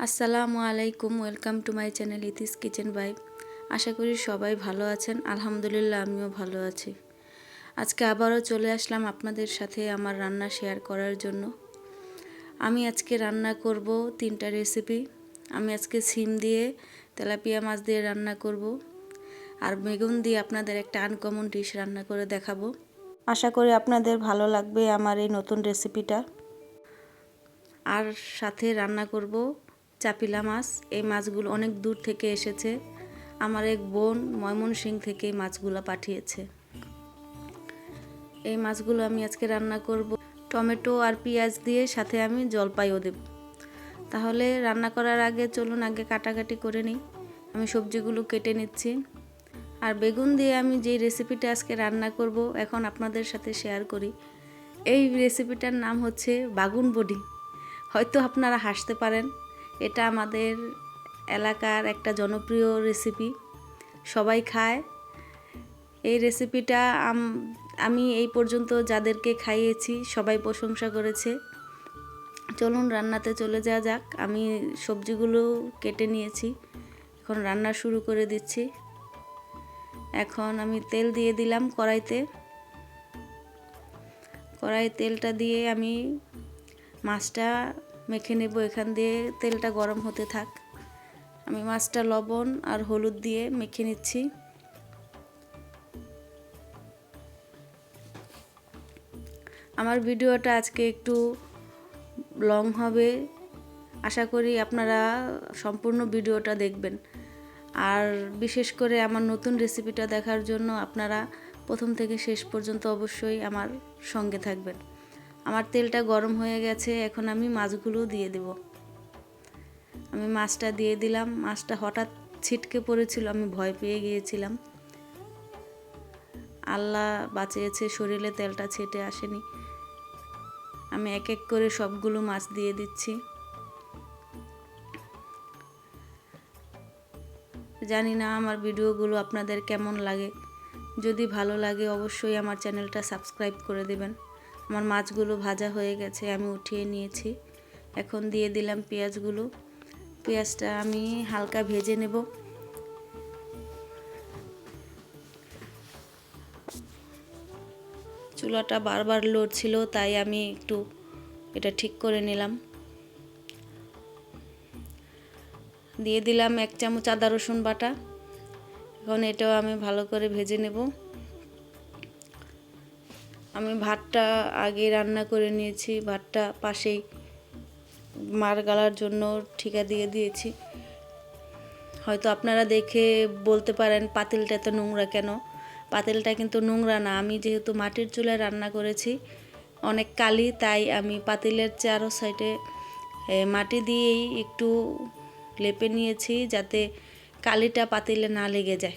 আসসালামু আলাইকুম, welcome to my channel Ethi's kitchen vibe. আশা করি সবাই ভালো আছেন। আলহামদুলিল্লাহ, আমিও ভালো আছি। আজকে আবারও চলে আসলাম আপনাদের সাথে আমার রান্না শেয়ার করার জন্য। আমি আজকে রান্না করব 3টা রেসিপি। আমি আজকে সিম দিয়ে তেলাপিয়া মাছ দিয়ে রান্না করব, আর বেগুন দিয়ে আপনাদের একটা আনকমন ডিশ রান্না করে দেখাবো। আশা করি আপনাদের ভালো লাগবে আমার এই নতুন রেসিপিটা। আর সাথে রান্না করব চাপিলা মাছ। এই মাছগুলো অনেক দূর থেকে এসেছে, আমার এক বোন ময়মনসিংহ থেকে এই মাছগুলো পাঠিয়েছে। এই মাছগুলো আমি আজকে রান্না করব টমেটো আর পেঁয়াজ দিয়ে, সাথে আমি জলপাইও দেব। তাহলে রান্না করার আগে চলুন আগে কাটাকাটি করে নিই। আমি সবজিগুলো কেটে নিচ্ছি। আর বেগুন দিয়ে আমি যেই রেসিপিটা আজকে রান্না করব এখন আপনাদের সাথে শেয়ার করি। এই রেসিপিটার নাম হচ্ছে বাগুন বডি। হয়তো আপনারা হাসতে পারেন, এটা আমাদের এলাকার একটা জনপ্রিয় রেসিপি, সবাই খায়। এই রেসিপিটা আমি এই পর্যন্ত যাদেরকে খাইয়েছি সবাই প্রশংসা করেছে। চলুন রান্নাতে চলে যাওয়া যাক। আমি সবজিগুলো কেটে নিয়েছি, এখন রান্না শুরু করে দিচ্ছি। এখন আমি তেল দিয়ে দিলাম কড়াইতে। তেলটা দিয়ে আমি মাছটা মেখে নেব। এখান দিয়ে তেলটা গরম হতে থাক। আমি মাছটা লবণ আর হলুদ দিয়ে মেখে নিচ্ছি। আমার ভিডিওটা আজকে একটু লং হবে, আশা করি আপনারা সম্পূর্ণ ভিডিওটা দেখবেন। আর বিশেষ করে আমার নতুন রেসিপিটা দেখার জন্য আপনারা প্রথম থেকে শেষ পর্যন্ত অবশ্যই আমার সঙ্গে থাকবেন। আমার তেলটা গরম হয়ে গেছে, এখন আমি মাছগুলো দিয়ে দেব। আমি মাছটা দিয়ে দিলাম। মাছটা হঠাৎ ছিটকে পড়েছিল, আমি ভয় পেয়ে গিয়েছিলাম। আল্লাহ বাঁচিয়েছে, শরীরে তেলটা ছিটে আসেনি। আমি এক এক করে সবগুলো মাছ দিয়ে দিচ্ছি। জানি না আমার ভিডিওগুলো আপনাদের কেমন লাগে। যদি ভালো লাগে অবশ্যই আমার চ্যানেলটা সাবস্ক্রাইব করে দেবেন। আমার মাছগুলো ভাজা হয়ে গেছে, আমি উঠিয়ে নিয়েছি। এখন দিয়ে দিলাম পেঁয়াজগুলো। পেঁয়াজটা আমি হালকা ভেজে নেব। চুলাটা বারবার লড়ছিল, তাই আমি একটু এটা ঠিক করে নিলাম। দিয়ে দিলাম 1 চামচ আদা রসুন বাটা। এখন এটাও আমি ভালো করে ভেজে নেব। আমি ভাতটা আগে রান্না করে নিয়েছি, ভাতটা পাশেই মার গালার জন্য ঠিকা দিয়ে দিয়েছি। হয়তো আপনারা দেখে বলতে পারেন পাতিলটা এত নোংরা কেন। পাতিলটা কিন্তু নোংরা না, আমি যেহেতু মাটির চুলায় রান্না করেছি, অনেক কালি, তাই আমি পাতিলের চারো সাইডে মাটি দিয়েই একটু লেপে নিয়েছি, যাতে কালিটা পাতিলে না লেগে যায়।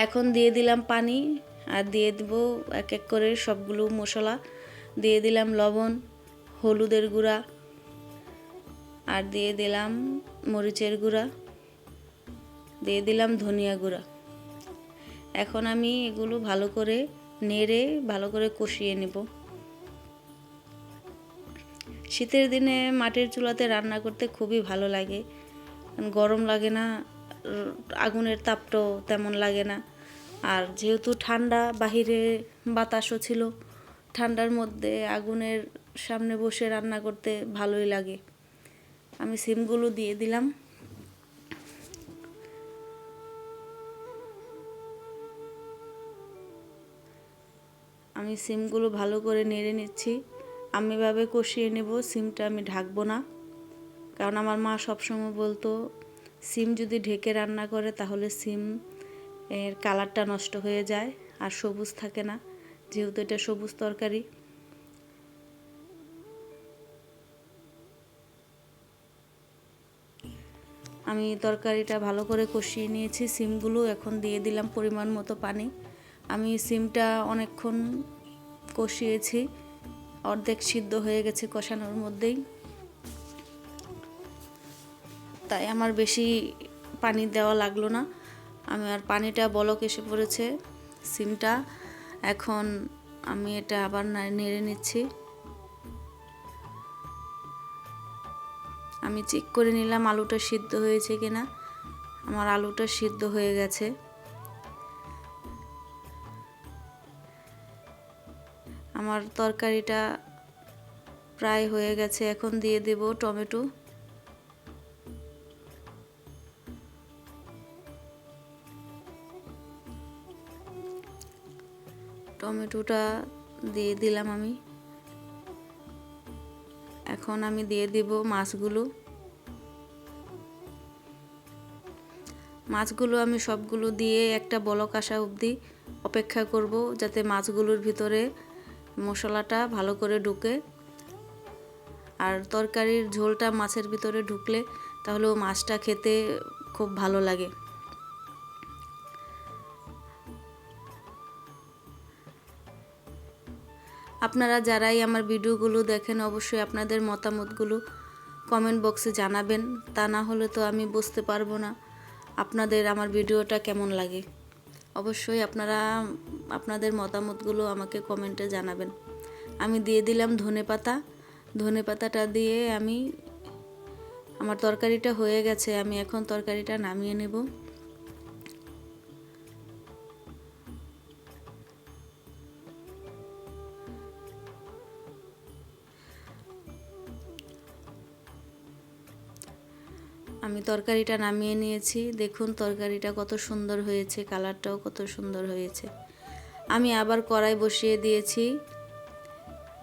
এখন দিয়ে দিলাম পানি, আর দিয়ে দেব এক এক করে সবগুলো মশলা। দিয়ে দিলাম লবণ, হলুদের গুঁড়া, আর দিয়ে দিলাম মরিচের গুঁড়া, দিয়ে দিলাম ধনিয়া গুঁড়া। এখন আমি এগুলো ভালো করে নেড়ে ভালো করে কষিয়ে নেব। শীতের দিনে মাটির চুলাতে রান্না করতে খুবই ভালো লাগে, গরম লাগে না, আগুনের তাপটাও তেমন লাগে না। আর যেহেতু ঠান্ডা, বাহিরে বাতাসও ছিল, ঠান্ডার মধ্যে আগুনের সামনে বসে রান্না করতে ভালোই লাগে। আমি সিমগুলো দিয়ে দিলাম। আমি সিমগুলো ভালো করে নেড়ে নিচ্ছি। আমি এভাবে কষিয়ে নেব, সিমটা আমি ঢাকবো না। কারণ আমার মা সবসময় বলতো সিম যদি ঢেকে রান্না করে তাহলে সিম এর কালারটা নষ্ট হয়ে যায় আর সবুজ থাকে না, যেহেতু এটা সবুজ তরকারি। আমি তরকারিটা ভালো করে কষিয়ে নিয়েছি সিমগুলো। এখন দিয়ে দিলাম পরিমাণ মতো পানি। আমি সিমটা অনেকক্ষণ কষিয়েছি, অর্ধেক সিদ্ধ হয়ে গেছে কষানোর মধ্যেই, তাই আমার বেশি পানি দেওয়া লাগলো না। আর পানিটা বলক এসে পড়েছে সিমটা। এখন আমি এটা আবার নেড়ে নিচ্ছি। আমি আমি চেক করে নিলাম আলুটা সিদ্ধ হয়েছে কিনা। আমার আলুটা সিদ্ধ হয়ে গেছে। আমার তরকারিটা প্রায় হয়ে গেছে। এখন দিয়ে দেব টমেটো। টমেটোটা দিয়ে দিলাম আমি। এখন আমি দিয়ে দিব মাছগুলো। মাছগুলো আমি সবগুলো দিয়ে একটা বলক আসা অবধি অপেক্ষা করব, যাতে মাছগুলোর ভিতরে মশলাটা ভালো করে ঢুকে। আর তরকারির ঝোলটা মাছের ভিতরে ঢুকলে তাহলে ও মাছটা খেতে খুব ভালো লাগে। আপনারা যারাই আমার ভিডিওগুলো দেখেন অবশ্যই আপনাদের মতামতগুলো কমেন্ট বক্সে জানাবেন। তা না হলে তো আমি বুঝতে পারবো না আপনাদের আমার ভিডিওটা কেমন লাগে। অবশ্যই আপনারা আপনাদের মতামতগুলো আমাকে কমেন্টে জানাবেন। আমি দিয়ে দিলাম ধনেপাতা। ধনেপাতাটা দিয়ে আমার তরকারিটা হয়ে গেছে। আমি এখন তরকারিটা নামিয়ে নেব। আমি তরকারিটা নামিয়ে নিয়েছি। দেখুন তরকারিটা কত সুন্দর হয়েছে, কালারটাও কত সুন্দর হয়েছে। আমি আবার কড়াই বসিয়ে দিয়েছি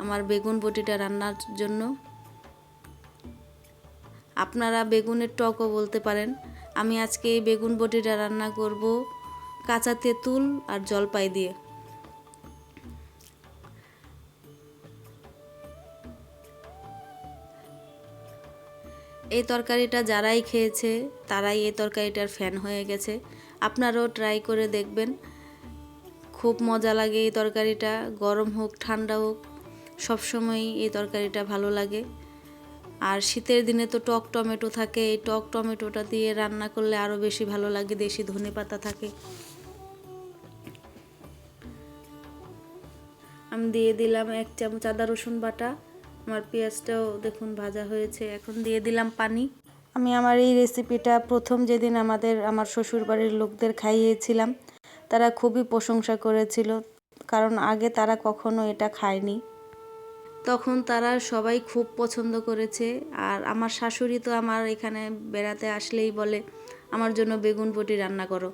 আমার বেগুন বটিটা রান্নার জন্য। আপনারা বেগুনের টকও বলতে পারেন। আমি আজকে এই বেগুন বটিটা রান্না করব কাঁচা তেঁতুল আর জলপাই দিয়ে। এই তরকারিটা যারাই খেয়েছে তারাই এই তরকারিটার ফ্যান হয়ে গেছে। আপনারাও ট্রাই করে দেখবেন, খুব মজা লাগে এই তরকারিটা। গরম হোক ঠান্ডা হোক সবসময়ই এই তরকারিটা ভালো লাগে। আর শীতের দিনে তো টক টমেটো থাকে, এই টক টমেটোটা দিয়ে রান্না করলে আরও বেশি ভালো লাগে। দেশি ধনেপাতা থাকে। আমি দিয়ে দিলাম 1 চামচ আদা রসুন বাটা। আমার পেঁয়াজটাও দেখুন ভাজা হয়েছে। এখন দিয়ে দিলাম পানি। আমি আমার এই রেসিপিটা প্রথম যেদিন আমার শ্বশুরবাড়ির লোকদের খাইয়েছিলাম, তারা খুবই প্রশংসা করেছিল, কারণ আগে তারা কখনো এটা খায়নি। তখন তারা সবাই খুব পছন্দ করেছে। আর আমার শাশুড়ি তো আমার এখানে বেড়াতে আসলেই বলে আমার জন্য বেগুন বটি রান্না করো।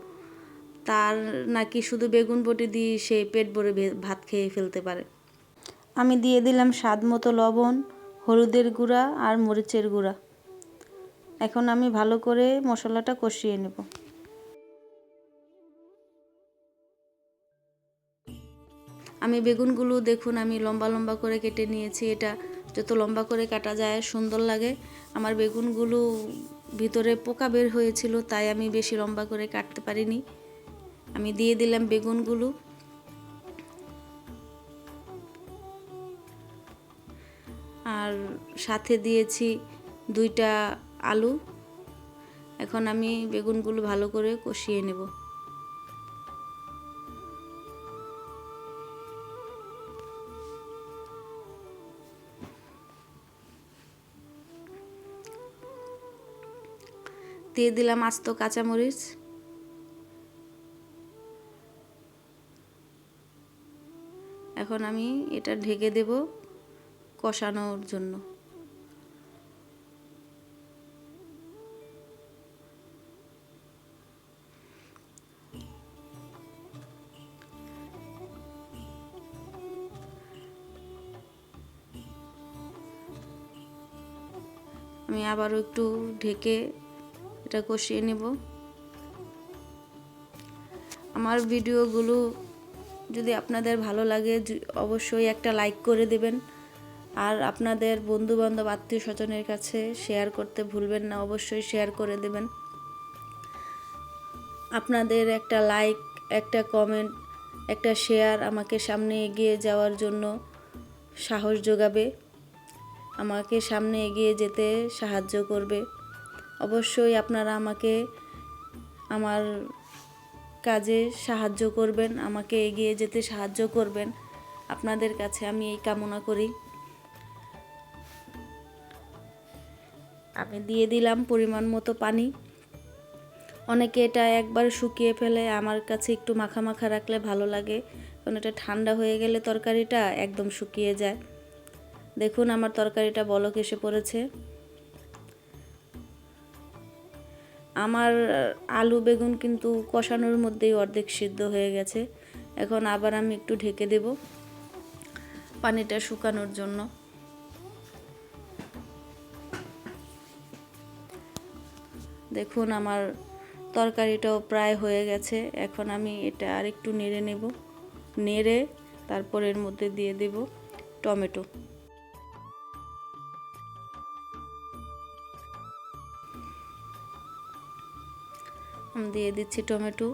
তার নাকি শুধু বেগুন বটি দিয়ে সে পেট ভরে ভাত খেয়ে ফেলতে পারে। আমি দিয়ে দিলাম স্বাদ মতো লবণ, হলুদের গুঁড়া আর মরিচের গুঁড়া। এখন আমি ভালো করে মশলাটা কষিয়ে নেব। আমি বেগুনগুলো দেখুন আমি লম্বা লম্বা করে কেটে নিয়েছি। এটা যত লম্বা করে কাটা যায় সুন্দর লাগে। আমার বেগুনগুলো ভিতরে পোকা বের হয়েছিল, তাই আমি বেশি লম্বা করে কাটতে পারিনি। আমি দিয়ে দিলাম বেগুনগুলো। আর সাথে দিয়েছি 2টা আলু। এখন আমি বেগুনগুলো ভালো করে কষিয়ে নেব। দিয়ে দিলাম আস্ত কাঁচামরিচ। এখন আমি এটা ঢেকে দেব কষানোর জন্য। আমি আবারও একটু ঢেকে এটা কষিয়ে নেব। আমার ভিডিওগুলো যদি আপনাদের ভালো লাগে অবশ্যই একটা লাইক করে দেবেন। আর আপনাদের বন্ধুবান্ধব আত্মীয় স্বজনের কাছে শেয়ার করতে ভুলবেন না, অবশ্যই শেয়ার করে দেবেন। আপনাদের একটা লাইক, একটা কমেন্ট, একটা শেয়ার আমাকে সামনে এগিয়ে যাওয়ার জন্য সাহস যোগাবে, আমাকে সামনে এগিয়ে যেতে সাহায্য করবে। অবশ্যই আপনারা আমাকে আমার কাজে সাহায্য করবেন, আমাকে এগিয়ে যেতে সাহায্য করবেন। আপনাদের কাছে আমি এই কামনা করি। আমি দিয়ে দিলাম পরিমাণ মতো পানি। অনেকে এটা একবারে শুকিয়ে ফেলে, আমার কাছে একটু মাখা মাখা রাখলে ভালো লাগে, কারণ এটা ঠান্ডা হয়ে গেলে তরকারিটা একদম শুকিয়ে যায়। দেখুন আমার তরকারিটা বলক এসে পড়েছে। আমার আলু বেগুন কিন্তু কষানোর মধ্যেই অর্ধেক সিদ্ধ হয়ে গেছে। এখন আবার আমি একটু ঢেকে দেব পানিটা শুকানোর জন্য। দেখুন আমার তরকারিটাও প্রায় হয়ে গেছে। এখন আমি এটা আর একটু নেড়ে নেব, নেড়ে তারপর এর মধ্যে দিয়ে দেব টমেটো। আমি দিয়ে দিচ্ছি টমেটো।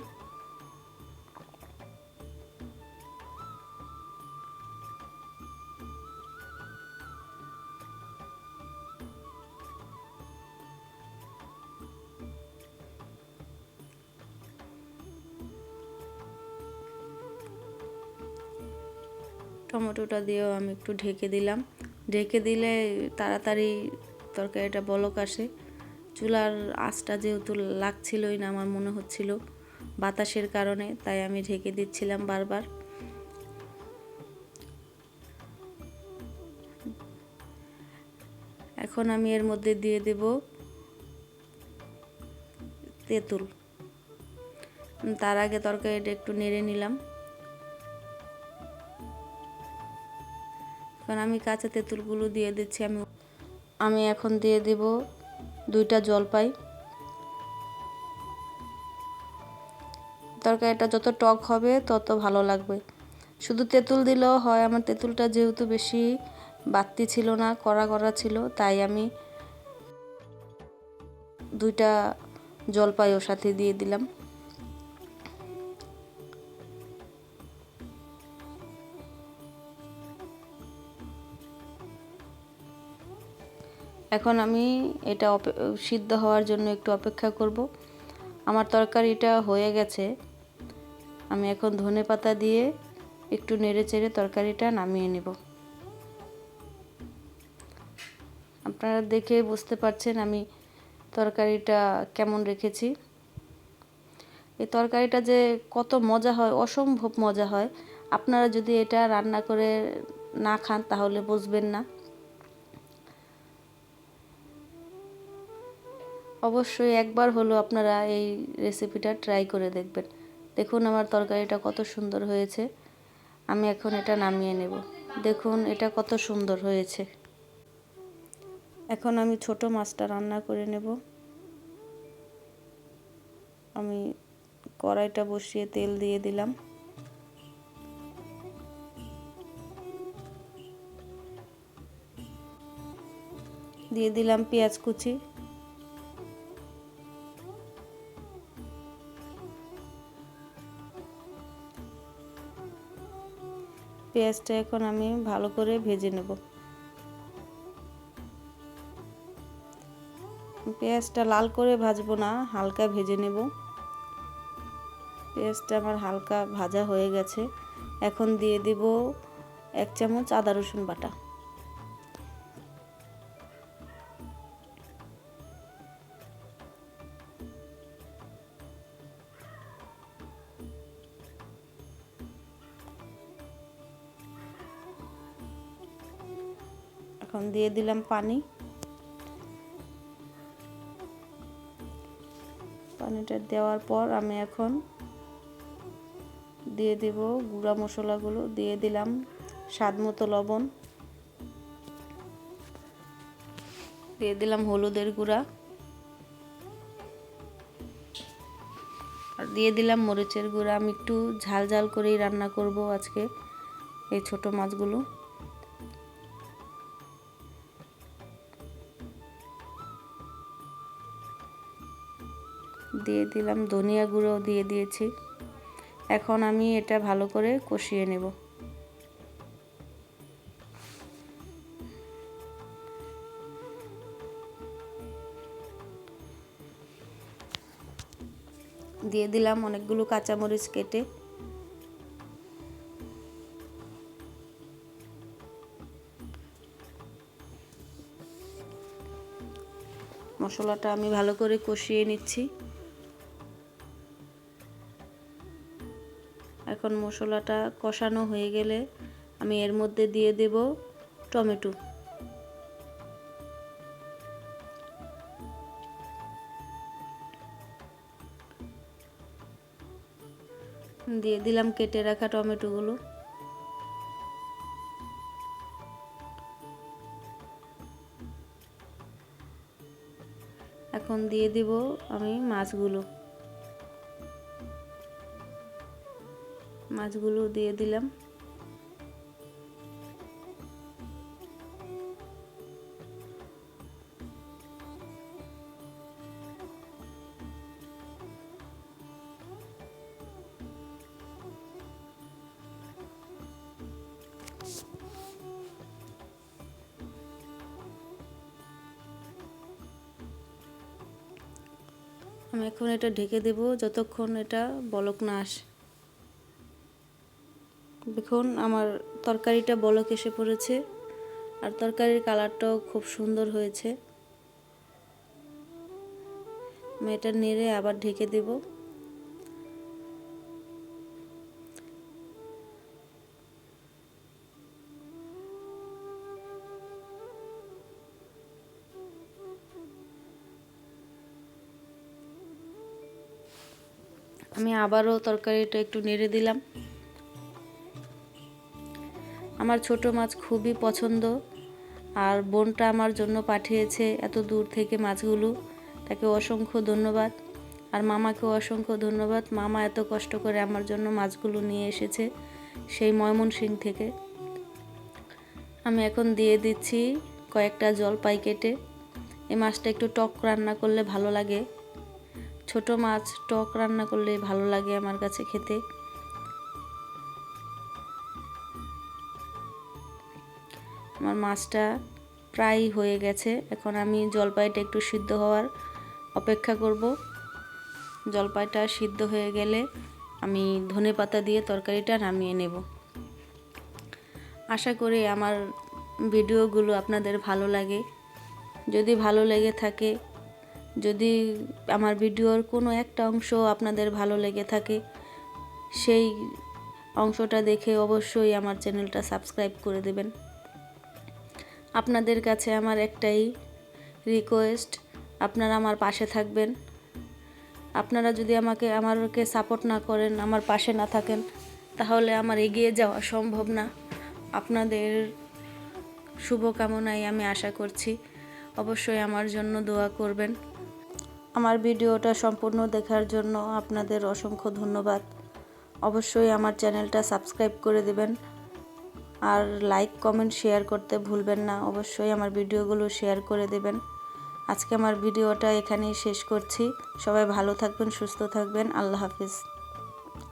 টমেটোটা দিয়েও আমি একটু ঢেকে দিলাম। ঢেকে দিলে তাড়াতাড়ি তরকারিটা বলক আসে। চুলার আঁচটা যেহেতু লাগছিলই না, আমার মনে হচ্ছিল বাতাসের কারণে, তাই আমি ঢেকে দিচ্ছিলাম বারবার। এখন আমি এর মধ্যে দিয়ে দেব তেঁতুল। তার আগে তরকারিটা একটু নেড়ে নিলাম। এখন আমি কাঁচা তেঁতুলগুলো দিয়ে দিচ্ছি। আমি এখন দিয়ে দেব 2টা জলপাই। তরকারিটা যত টক হবে তত ভালো লাগবে। শুধু তেঁতুল দিলেও হয়, আমার তেঁতুলটা যেহেতু বেশি বাড়তি ছিল না, কড়া কড়া ছিল, তাই আমি 2টা জলপাই ওর সাথে দিয়ে দিলাম। এখন আমি এটা সিদ্ধ হওয়ার জন্য একটু অপেক্ষা করব। আমার তরকারিটা হয়ে গেছে। আমি এখন ধনেপাতা দিয়ে একটু নেড়ে চেড়ে তরকারিটা নামিয়ে নেব। আপনারা দেখে বুঝতে পারছেন আমি তরকারিটা কেমন রেখেছি। এই তরকারিটা যে কত মজা হয়, অসম্ভব মজা হয়। আপনারা যদি এটা রান্না করে না খান তাহলে বুঝবেন না। অবশ্যই একবার হলো আপনারা এই রেসিপিটা ট্রাই করে দেখবেন। দেখুন আমার তরকারিটা কত সুন্দর হয়েছে। আমি এখন এটা নামিয়ে নেব। দেখুন এটা কত সুন্দর হয়েছে। এখন আমি ছোট মাছটা রান্না করে নেব। আমি কড়াইটা বসিয়ে তেল দিয়ে দিলাম। দিয়ে দিলাম পেঁয়াজ কুচি। পেঁয়াজটা এখন আমি ভালো করে ভেজে নেব। পেঁয়াজটা লাল করে ভাজবো না, হালকা ভেজে নেব। পেঁয়াজটা আমার হালকা ভাজা হয়ে গেছে। এখন দিয়ে দিব 1 চামচ আদা রসুন বাটা। এখন দিয়ে দিলাম পানি। পানিটা দেওয়ার পর আমি এখন দিয়ে দেব গুঁড়া মশলাগুলো। দিয়ে দিলাম স্বাদ মতো লবণ, দিয়ে দিলাম হলুদের গুঁড়া, আর দিয়ে দিলাম মরিচের গুঁড়া। আমি একটু ঝাল ঝাল করেই রান্না করব আজকে এই ছোট মাছগুলো। দিয়ে দিলাম ধনিয়া গুঁড়ো, দিয়ে দিয়েছি। এখন আমি এটা ভালো করে কষিয়ে নেব। দিয়ে দিলাম অনেকগুলো কাঁচামরিচ কেটে। মশলাটা আমি ভালো করে কষিয়ে নিচ্ছি। এখন মশলাটা কষানো হয়ে গেলে আমি এর মধ্যে দিয়ে দেব টমেটো। দিয়ে দিলাম কেটে রাখা টমেটোগুলো। এখন দিয়ে দিব আমি মাছগুলো দিয়ে দিলাম। আমি এখন এটা ঢেকে দেব যতক্ষণ এটা বলক না আসে। দেখুন আমার তরকারিটা বলক এসে পড়েছে আর তরকারির কালারটাও খুব সুন্দর হয়েছে। আমি এটা নেড়ে আবার ঢেকে দেব। আমি আবারও তরকারিটা একটু নেড়ে দিলাম। আমার ছোট মাছ খুবই পছন্দ আর বোনটা আমার জন্য পাঠিয়েছে এত দূর থেকে মাছগুলো, তাকে অসংখ্য ধন্যবাদ। আর মামাকেও অসংখ্য ধন্যবাদ, মামা এত কষ্ট করে আমার জন্য মাছগুলো নিয়ে এসেছে সেই ময়মনসিংহ থেকে। আমি এখন দিয়ে দিচ্ছি কয়েকটা জলপাই কেটে। এই মাছটা একটু টক রান্না করলে ভালো লাগে, ছোট মাছ টক রান্না করলে ভালো লাগে আমার কাছে খেতে। আমার মাছটা প্রায় হয়ে গেছে, এখন আমি জলপাইটা একটু সিদ্ধ হওয়ার অপেক্ষা করব। জলপাইটা সিদ্ধ হয়ে গেলে আমি ধনেপাতা দিয়ে তরকারিটা নামিয়ে নেব। আশা করি আমার ভিডিওগুলো আপনাদের ভালো লাগে। যদি ভালো লেগে থাকে, যদি আমার ভিডিওর কোনো একটা অংশ আপনাদের ভালো লেগে থাকে, সেই অংশটা দেখে অবশ্যই আমার চ্যানেলটা সাবস্ক্রাইব করে দেবেন। আপনাদের কাছে আমার একটাই রিকোয়েস্ট, আপনারা আমার পাশে থাকবেন। আপনারা যদি আমাকে সাপোর্ট না করেন, আমার পাশে না থাকেন, তাহলে আমার এগিয়ে যাওয়া সম্ভব না। আপনাদের শুভকামনায় আমি আশা করছি অবশ্যই আমার জন্য দোয়া করবেন। আমার ভিডিওটা সম্পূর্ণ দেখার জন্য আপনাদের অসংখ্য ধন্যবাদ। অবশ্যই আমার চ্যানেলটা সাবস্ক্রাইব করে দেবেন আর লাইক কমেন্ট শেয়ার করতে ভুলবেন না। অবশ্যই আমার ভিডিওগুলো শেয়ার করে দেবেন। আজকে আমার ভিডিওটা এখানেই শেষ করছি। সবাই ভালো থাকবেন, সুস্থ থাকবেন। আল্লাহ হাফিজ।